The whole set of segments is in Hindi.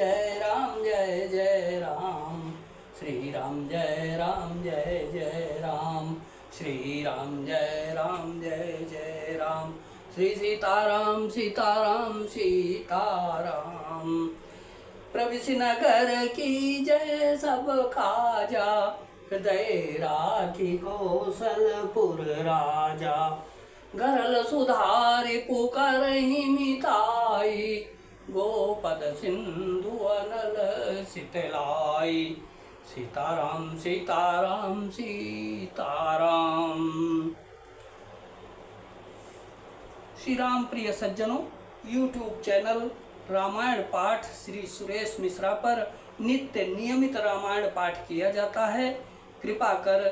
जय राम जय जय राम। श्री राम जय राम जय जय राम। श्री राम जय राम जय जय राम। श्री सीताराम सीताराम सीताराम। प्रविश नगर की जय सब खाजा, हृदय राखी कौशलपुर राजा। गरल सुधारि पुकारहि मिताई, गोपद सिंधु अनल शीतलाई। सीताराम सीताराम सीताराम। श्री राम प्रिय सज्जनों, YouTube चैनल रामायण पाठ श्री सुरेश मिश्रा पर नित्य नियमित रामायण पाठ किया जाता है। कृपा कर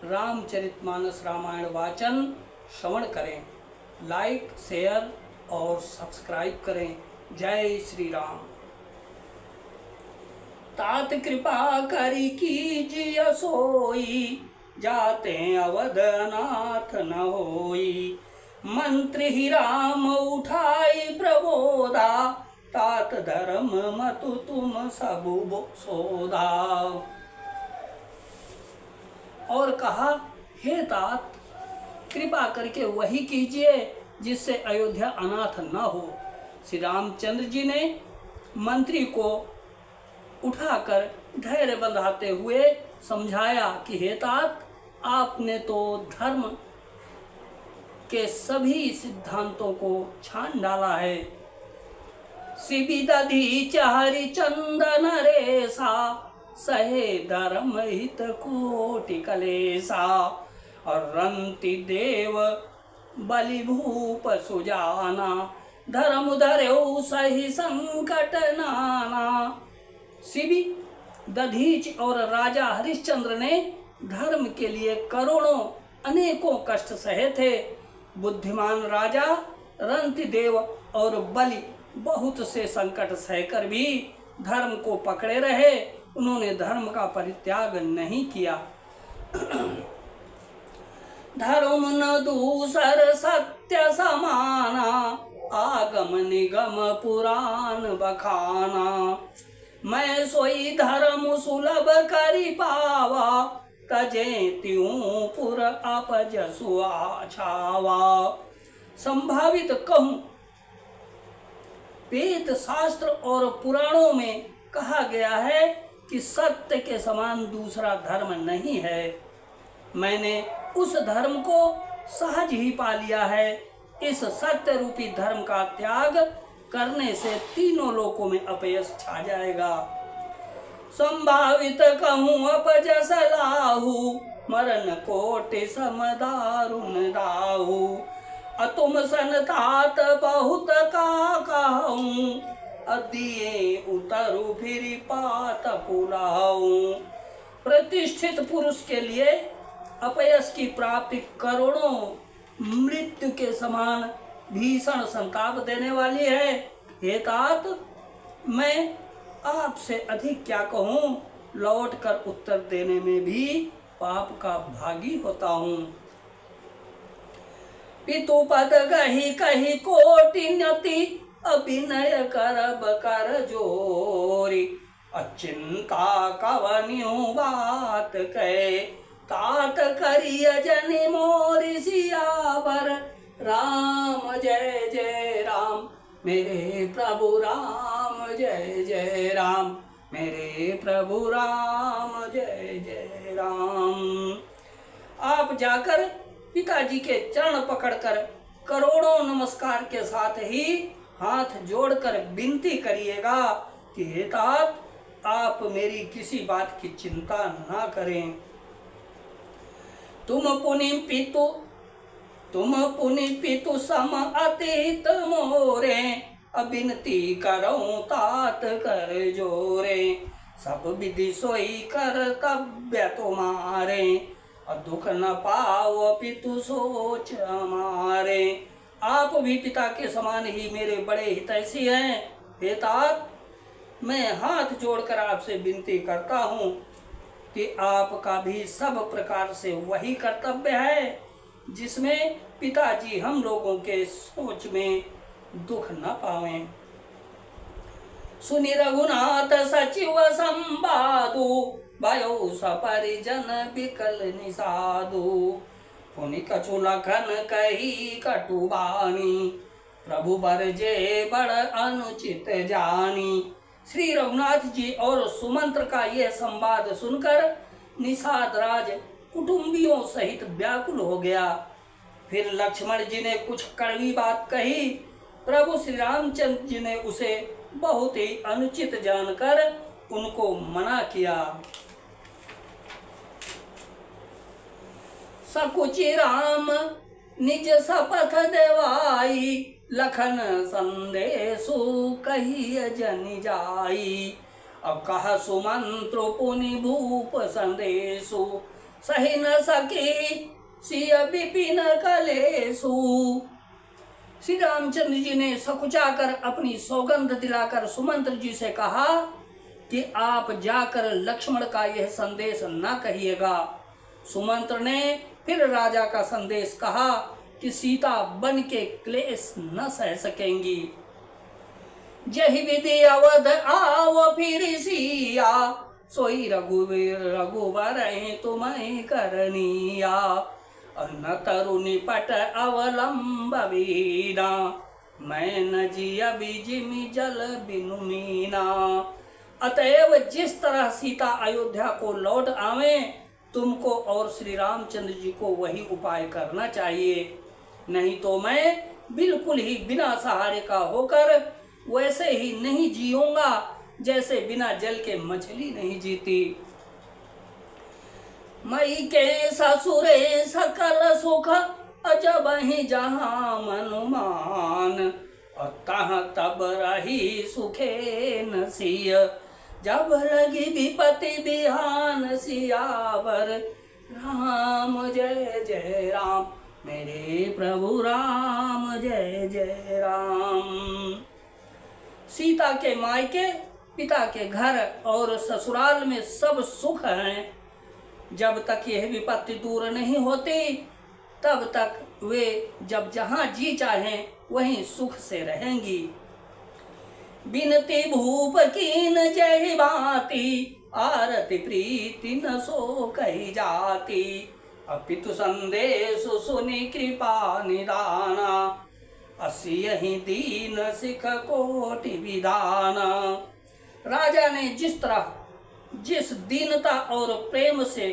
रामचरितमानस रामायण वाचन श्रवण करें, लाइक शेयर और सब्सक्राइब करें। जय श्री राम। तात कृपा करी कीजिए सोई, जाते अवध अनाथ न होई। मंत्री ही राम उठाई प्रबोधा, तात धर्म मतु तुम सबु सोधा। और कहा, हे तात, कृपा करके वही कीजिए जिससे अयोध्या अनाथ न हो। श्री रामचंद्र जी ने मंत्री को उठाकर धैर्य बंधाते हुए समझाया कि हे तात, आपने तो धर्म के सभी सिद्धांतों को छान डाला है। शिबि दधि चारि चंदन रेसा, सहे धर्म हित कोटि कलेसा। और रंति देव बलि भूप सुजाना, धर्म धर्यो सही संकट नाना। शिबि, दधीच और राजा हरिश्चंद्र ने धर्म के लिए करोड़ों अनेकों कष्ट सहे थे। बुद्धिमान राजा रंतिदेव और बलि बहुत से संकट सहकर भी धर्म को पकड़े रहे। उन्होंने धर्म का परित्याग नहीं किया। धर्म न दूसर सत्य समाना, आगम निगम पुराण बखाना। मैं सोई धर्म सुलभ करि पावा, तजे त्यों पुर अपजसु आछावा। संभावित कहूं, वेद शास्त्र और पुराणों में कहा गया है कि सत्य के समान दूसरा धर्म नहीं है। मैंने उस धर्म को सहज ही पा लिया है। इस सत्य रूपी धर्म का त्याग करने से तीनों लोकों में अपयश छा जाएगा। संभावित कहूँ अपजस लाहू, मरण कोटि सम दारुण दाहू। अतुम सन तात बहुत का कहूँ, अदिये उतरु फिर पात पुलाऊं। प्रतिष्ठित पुरुष के लिए अपयश की प्राप्ति करोड़ों मृत्यु के समान भीषण संताप देने वाली है। हे तात, मैं आपसे अधिक क्या कहूँ, लौट कर उत्तर देने में भी पाप का भागी होता हूँ। पितु पद गही कही कोटि नति, अभिनय करब कर जोरी। अचिंता कवन्यु बात कहे, तात करिय जनि मोरि सियावर। राम जय जय राम, मेरे प्रभु राम जय जय राम। मेरे प्रभु राम जय जय राम। आप जाकर पिताजी के चरण पकड़कर करोड़ों नमस्कार के साथ ही हाथ जोड़कर विनती करिएगा कि हे तात, आप मेरी किसी बात की चिंता ना करें। तुम पुनि पितु सम अतीत मोरे, अबिनती करऊं तात कर जोरे। सब विधि सोई कर्तव्य तुम्हारे, और दुख न पाओ पितु सोच हमारे। आप भी पिता के समान ही मेरे बड़े हितैषी हैं। हे तात, मैं हाथ जोड़कर आपसे विनती करता हूँ कि आपका भी सब प्रकार से वही कर्तव्य है जिसमें पिताजी हम लोगों के सोच में दुख न पावें। सुनि रघुनाथ सचिव संवादु, भयो सपरिजन बिकल निषादु। पुनि कछु लखन कही कटु बानी, प्रभु बरजे बड़ अनुचित जानी। श्री रघुनाथ जी और सुमंत्र का यह संवाद सुनकर निषाद राज कुटुंबियों सहित व्याकुल हो गया। फिर लक्ष्मण जी ने कुछ कड़वी बात कही। प्रभु श्री रामचंद्र जी ने उसे बहुत ही अनुचित जानकर उनको मना किया। सकुचि राम निज शपथ देवाई, लखन संदेशु कही जनि जाई। अब कह सुमंत्र पुनि भूप संदेशु, सही न सकी सिय विपिन कलेसु। श्री रामचंद्र जी ने सकुचाकर अपनी सौगंध दिलाकर सुमंत्र जी से कहा कि आप जाकर लक्ष्मण का यह संदेश न कहिएगा। सुमंत्र ने फिर राजा का संदेश कहा कि सीता बन के क्लेश न सह सकेंगी। जहि विधि अवध आओ फिर सिया, सोई रघुवर तुम्हें करनिया। न तरुनि पट अवलंब वीना, मैं न जिया जिमि जल बिनु मीना। अतएव जिस तरह सीता अयोध्या को लौट आवे, तुमको और श्री रामचंद्र जी को वही उपाय करना चाहिए। नहीं तो मैं बिल्कुल ही बिना सहारे का होकर वैसे ही नहीं जीऊंगा जैसे बिना जल के मछली नहीं जीती। मई के ससुरे सकल सुख, अजब ही जहाँ मनुमान। तह तब रही सुखे न सिय, जब लगी विपत्ति बिहान सियावर। राम जय जय राम, मेरे प्रभु राम जय जय राम। सीता के मायके, पिता के घर और ससुराल में सब सुख हैं। जब तक यह विपत्ति दूर नहीं होती, तब तक वे जब जहाँ जी चाहें वहीं सुख से रहेंगी। बिनती भूप कीन जय बाती, आरती प्रीति न सो कही जाती। अपितु संदेश सुनि कृपा निदाना, असी यही दीन सिख कोटि विधाना। राजा ने जिस तरह जिस दीनता और प्रेम से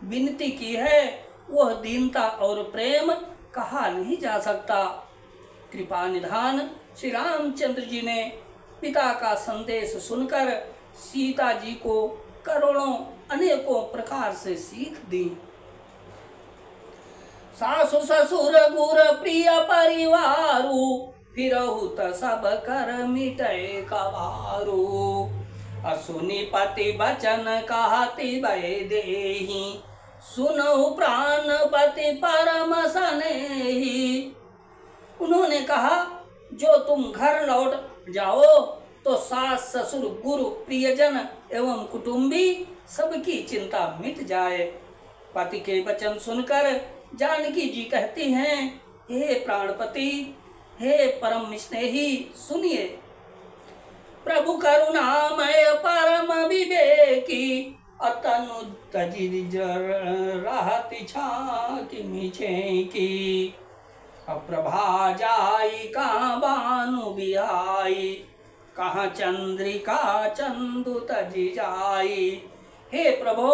विनती की है, वह दीनता और प्रेम कहा नहीं जा सकता। कृपा निधान श्री रामचंद्र जी ने पिता का संदेश सुनकर सीता जी को करोड़ों अनेकों प्रकार से सीख दी। सासु ससुर गुर प्रिय परिवारु, फिरहु त सब कर मिटय कवारु। असुनि पति बचन कहति भय देहि, सुनहु प्राणपति परम स्नेही। उन्होंने कहा, जो तुम घर लौट जाओ तो सास ससुर गुरु प्रियजन एवं कुटुंबी सबकी चिंता मिट जाए। पति के वचन सुनकर जानकी जी कहती हैं, हे प्राणपति, हे परम स्नेही, सुनिए। प्रभु करुणामय परम विवेकी, अतनु तजि रहति छाति मिछेकी। अप्रभा जाई कहाँ बानु बिहाई, कहाँ चंद्रिका चंदु तजि जाई। हे प्रभु,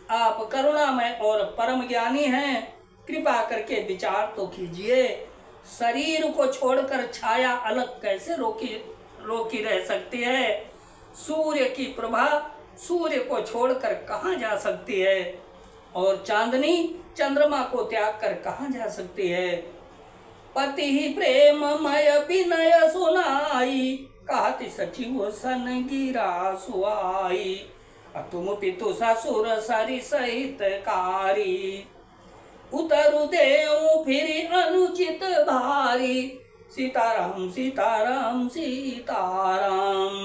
आप करुणामय और परम ज्ञानी हैं, कृपा करके विचार तो कीजिए। शरीर को छोड़कर छाया अलग कैसे रोकी रह सकती है? सूर्य की प्रभा सूर्य को छोड़कर कहाँ जा सकती है? और चांदनी चंद्रमा को त्याग कर कहाँ जा सकती है? पति ही प्रेममय विनय सुनाई, कहति सचिव सन गिरा सुआई। तुम पितु ससुर सरि सहित कारी, उतरु देऊ फिर अनुचित भारी। सीताराम सीताराम सीताराम।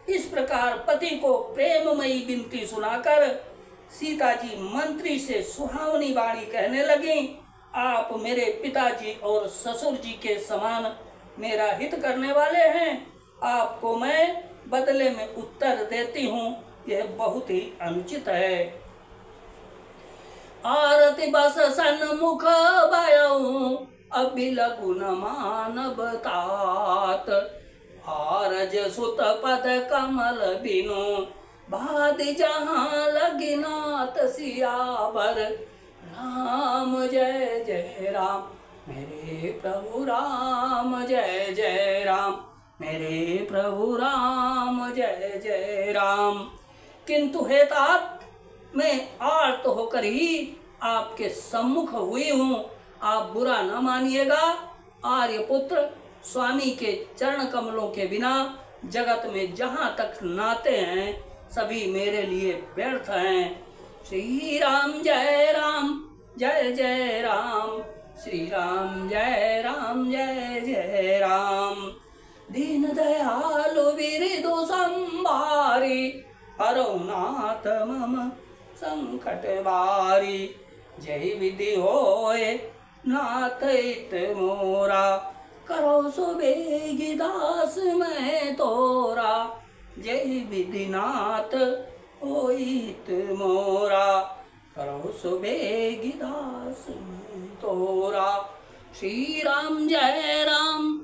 इस प्रकार पति को प्रेममयी विनती सुनाकर सीता जी मंत्री से सुहावनी वाणी कहने लगी, आप मेरे पिताजी और ससुर जी के समान मेरा हित करने वाले हैं। आपको मैं बदले में उत्तर देती हूँ, यह बहुत ही अनुचित है। आरती बस सन्मुख भयऊ, अबिल गुण मानव तात। आरज सुत पद कमल बिनु, भादि जहाँ लगी नाथ सियावर। राम जय जय राम, मेरे प्रभु राम जय जय राम, मेरे प्रभु राम जय जय राम। किंतु हे तात, मैं आर्त होकर ही आपके सम्मुख हुई हूँ, आप बुरा न मानिएगा। आर्यपुत्र, स्वामी के चरण कमलों के बिना जगत में जहाँ तक नाते हैं सभी मेरे लिए व्यर्थ हैं। श्री राम जय राम, जय जय राम, श्री राम जय राम, जय जय राम। दीन दयालु बिरदु संभारी, हरौ नाथ मम संकट बारी। जय विधि होए नाथ हित मोरा, करो सुबेगी दास मैं तोरा। जय विधि नाथ होई हित मोरा, करो सुबेगी दास मैं तोरा। श्री राम जय राम।